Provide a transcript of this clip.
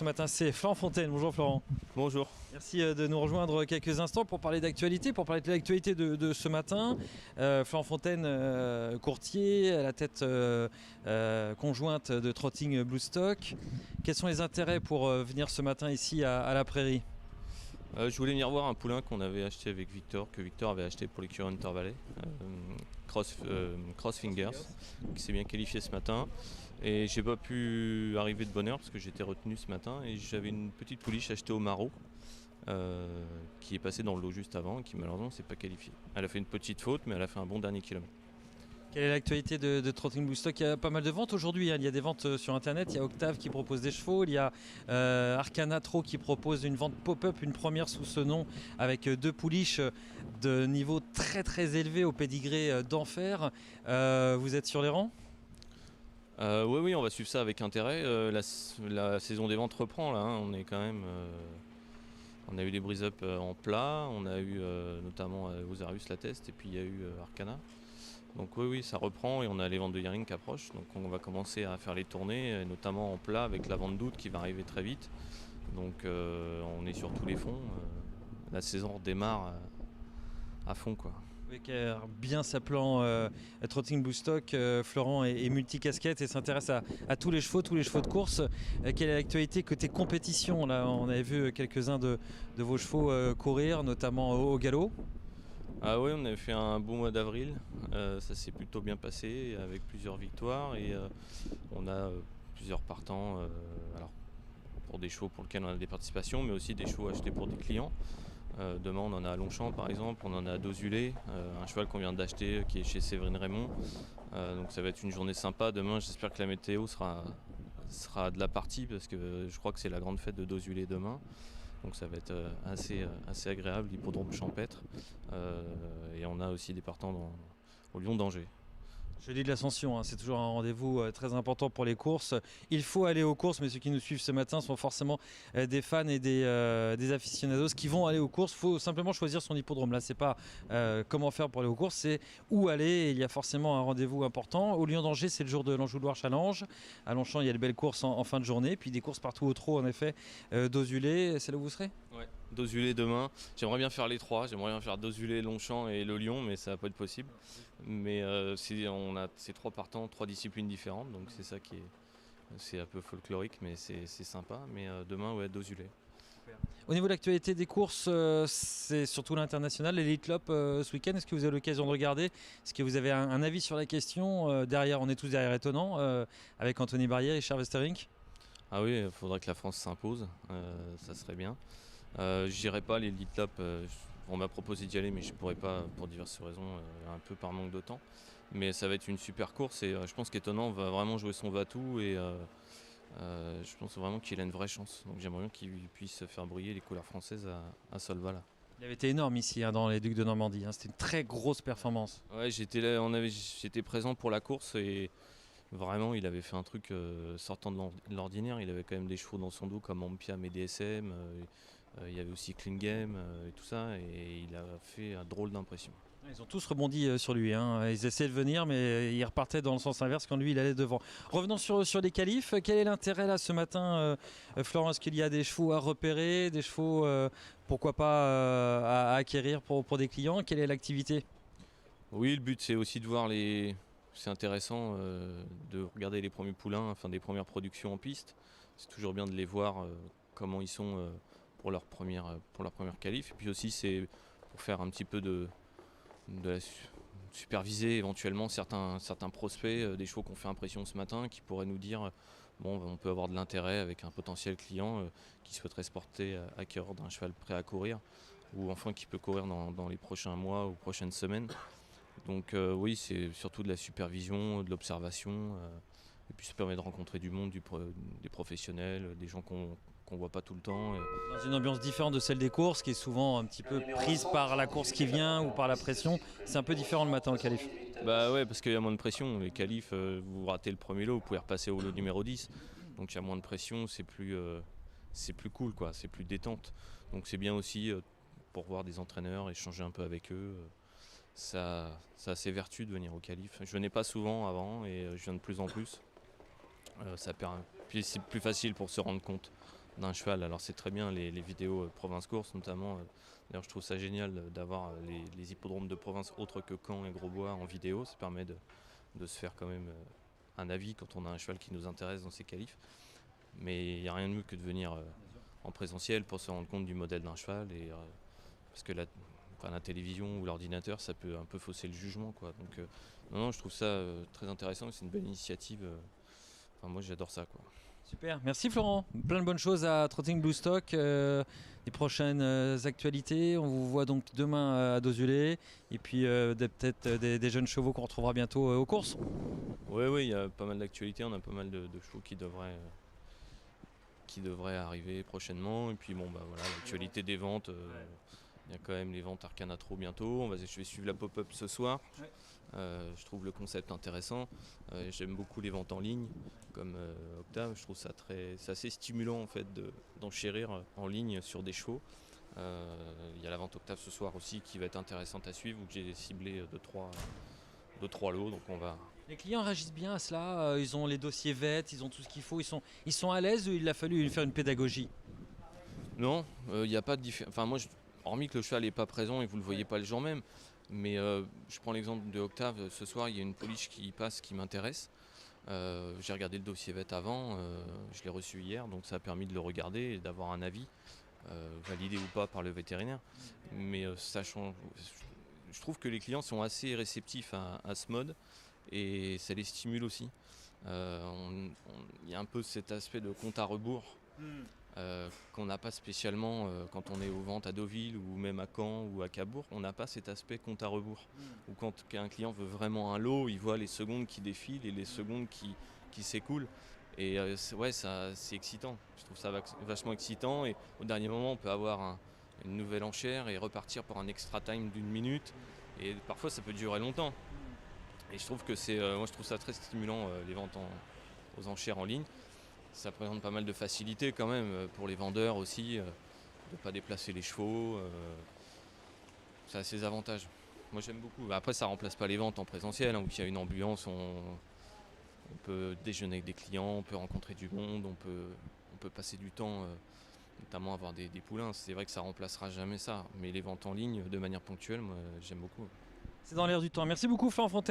Ce matin, c'est Florent Fontaine. Bonjour Florent. Bonjour. Merci de nous rejoindre quelques instants pour parler d'actualité, pour parler de l'actualité de ce matin. Florent Fontaine, courtier, à la tête conjointe de Trotting Blue Stock. Quels sont les intérêts pour venir ce matin ici à la Prairie ? Je voulais venir voir un poulain qu'on avait acheté avec Victor, que Victor avait acheté pour l'écurie Hunter Valley, Crossfingers, qui s'est bien qualifié ce matin. Et j'ai pas pu arriver de bonne heure parce que j'étais retenu ce matin et j'avais une petite pouliche achetée au Maraud qui est passée dans le lot juste avant et qui malheureusement s'est pas qualifiée. Elle a fait une petite faute mais elle a fait un bon dernier kilomètre. Quelle est l'actualité de Trotting Blue Stock ? Il y a pas mal de ventes aujourd'hui, il y a des ventes sur internet, il y a Octave qui propose des chevaux, il y a Arcana Tro qui propose une vente pop-up, une première sous ce nom avec deux pouliches de niveau très très élevé au pédigré d'enfer. Vous êtes sur les rangs ? Oui, on va suivre ça avec intérêt. La saison des ventes reprend là, on est quand même. On a eu des brise-up en plat, on a eu notamment Osiris la test et puis il y a eu Arcana. Donc oui, ça reprend et on a les ventes de Yering qui approchent. Donc on va commencer à faire les tournées, notamment en plat avec la vente d'août qui va arriver très vite. Donc on est sur tous les fronts. La saison redémarre à fond quoi. Avec bien s'appelant Trotting Blue Stock, Florent est multicasquette et s'intéresse à tous les chevaux de course. Quelle est l'actualité côté compétition ? Là, on avait vu quelques-uns de vos chevaux courir, notamment au galop. Ah oui, on avait fait un beau mois d'avril, ça s'est plutôt bien passé avec plusieurs victoires et on a plusieurs partants alors, pour des chevaux pour lesquels on a des participations mais aussi des chevaux achetés pour des clients. Demain on en a à Longchamp par exemple, on en a à Dozulé, un cheval qu'on vient d'acheter qui est chez Séverine Raymond. Donc ça va être une journée sympa. Demain j'espère que la météo sera de la partie parce que je crois que c'est la grande fête de Dozulé demain. Donc ça va être assez agréable, l'hippodrome champêtre. Et on a aussi des partants au Lion d'Angers. Jeudi de l'Ascension, hein, c'est toujours un rendez-vous très important pour les courses. Il faut aller aux courses, mais ceux qui nous suivent ce matin sont forcément des fans et des aficionados qui vont aller aux courses. Il faut simplement choisir son hippodrome. Là, c'est pas comment faire pour aller aux courses, c'est où aller. Et il y a forcément un rendez-vous important. Au Lion d'Angers, c'est le jour de l'Anjou-Loire Challenge. À Longchamp, il y a de belles courses en fin de journée. Puis des courses partout au trot, en effet. Dozulé, c'est là où vous serez ? Ouais. Dozulé demain. J'aimerais bien faire les trois. J'aimerais bien faire Dozulé, Longchamp et le Lion, mais ça va pas être possible. Mais on a ces trois partants, trois disciplines différentes, donc c'est ça c'est un peu folklorique, mais c'est sympa. Mais demain, ouais, Dozulé. Au niveau de l'actualité des courses, c'est surtout l'international, l'Elite Lop ce week-end. Est-ce que vous avez l'occasion de regarder ? Est-ce que vous avez un avis sur la question ? Derrière, on est tous derrière Étonnant, avec Anthony Barrière et Richard Westerink. Ah oui, il faudrait que la France s'impose, ça serait bien. J'irai pas l'Elite Lop, on m'a proposé d'y aller mais je pourrais pas pour diverses raisons, un peu par manque de temps. Mais ça va être une super course et je pense qu'Étonnant va vraiment jouer son va-tout et je pense vraiment qu'il a une vraie chance. Donc j'aimerais bien qu'il puisse faire briller les couleurs françaises à Solvala. Il avait été énorme ici dans les Ducs de Normandie, c'était une très grosse performance. Ouais, j'étais présent pour la course et vraiment il avait fait un truc sortant de l'ordinaire. Il avait quand même des chevaux dans son dos comme Ampiam et DSM. Il y avait aussi Clean Game et tout ça, et il a fait un drôle d'impression. Ils ont tous rebondi sur lui, hein. Ils essayaient de venir, mais ils repartaient dans le sens inverse quand lui il allait devant. Revenons sur les qualifs. Quel est l'intérêt là ce matin, Florent ? Est-ce qu'il y a des chevaux à repérer, des chevaux pourquoi pas à acquérir pour des clients ? Quelle est l'activité ? Oui, le but c'est aussi de voir C'est intéressant de regarder les premiers poulains, enfin des premières productions en piste. C'est toujours bien de les voir comment ils sont pour leur première qualif. Et puis aussi c'est pour faire un petit peu superviser éventuellement certains prospects, des chevaux qui ont fait impression ce matin, qui pourraient nous dire bon, on peut avoir de l'intérêt avec un potentiel client qui souhaiterait se porter acquéreur d'un cheval prêt à courir, ou enfin qui peut courir dans les prochains mois ou prochaines semaines. Donc oui, c'est surtout de la supervision, de l'observation, et puis ça permet de rencontrer du monde, des professionnels, des gens qu'on voit pas tout le temps. Dans une ambiance différente de celle des courses, qui est souvent un petit peu prise par la course qui vient ou par la pression. C'est un peu différent le matin au qualif. Bah ouais, parce qu'il y a moins de pression. Les qualifs, vous ratez le premier lot, vous pouvez repasser au lot numéro 10. Donc il y a moins de pression, c'est plus cool, quoi, c'est plus détente. Donc c'est bien aussi pour voir des entraîneurs, échanger un peu avec eux. Ça a ses vertus de venir au qualif. Je venais pas souvent avant et je viens de plus en plus. Puis c'est plus facile pour se rendre compte d'un cheval. Alors c'est très bien les vidéos province course notamment. D'ailleurs je trouve ça génial d'avoir les hippodromes de province autres que Caen et Grosbois en vidéo. Ça permet de se faire quand même un avis quand on a un cheval qui nous intéresse dans ses qualifs. Mais il n'y a rien de mieux que de venir en présentiel pour se rendre compte du modèle d'un cheval. Parce que la télévision ou l'ordinateur, ça peut un peu fausser le jugement, quoi. Donc non, je trouve ça très intéressant. C'est une belle initiative. Moi j'adore ça, quoi. Super, merci Florent. Plein de bonnes choses à Trotting Blue Stock. Les prochaines actualités, on vous voit donc demain à Dozulé. Et puis peut-être des jeunes chevaux qu'on retrouvera bientôt aux courses. Oui, il y a pas mal d'actualités. On a pas mal de chevaux qui devraient arriver prochainement. Et puis voilà, l'actualité des ventes. Il y a quand même les ventes Arcana Trop bientôt. Je vais suivre la pop-up ce soir. Ouais. Je trouve le concept intéressant. J'aime beaucoup les ventes en ligne, comme Octave. Je trouve ça c'est assez stimulant en fait d'enchérir en ligne sur des chevaux. Il y a la vente Octave ce soir aussi qui va être intéressante à suivre, où j'ai ciblé de trois lots. Donc on va. Les clients réagissent bien à cela. Ils ont les dossiers VET, ils ont tout ce qu'il faut. Ils sont à l'aise ou il a fallu faire une pédagogie? Non, il n'y a pas de différence. Enfin, hormis que le cheval n'est pas présent et vous ne le voyez pas le jour même. Mais je prends l'exemple de Octave. Ce soir, il y a une pouliche qui passe qui m'intéresse. J'ai regardé le dossier VET avant. Je l'ai reçu hier, donc ça a permis de le regarder et d'avoir un avis, validé ou pas par le vétérinaire. Mais ça change. Je trouve que les clients sont assez réceptifs à ce mode et ça les stimule aussi. Il y a un peu cet aspect de compte à rebours. Qu'on n'a pas spécialement quand on est aux ventes à Deauville ou même à Caen ou à Cabourg. On n'a pas cet aspect compte à rebours. Ou quand un client veut vraiment un lot, il voit les secondes qui défilent et les secondes qui s'écoulent. Et c'est excitant. Je trouve ça vachement excitant. Et au dernier moment, on peut avoir une nouvelle enchère et repartir pour un extra time d'1 minute. Et parfois, ça peut durer longtemps. Et je trouve que moi, je trouve ça très stimulant, les ventes aux enchères en ligne. Ça présente pas mal de facilité quand même pour les vendeurs aussi, de ne pas déplacer les chevaux. Ça a ses avantages. Moi j'aime beaucoup. Après ça remplace pas les ventes en présentiel, où il y a une ambiance, on peut déjeuner avec des clients, on peut rencontrer du monde, on peut passer du temps, notamment avoir des poulains. C'est vrai que ça remplacera jamais ça. Mais les ventes en ligne de manière ponctuelle, moi j'aime beaucoup. C'est dans l'air du temps. Merci beaucoup Florent Fontaine.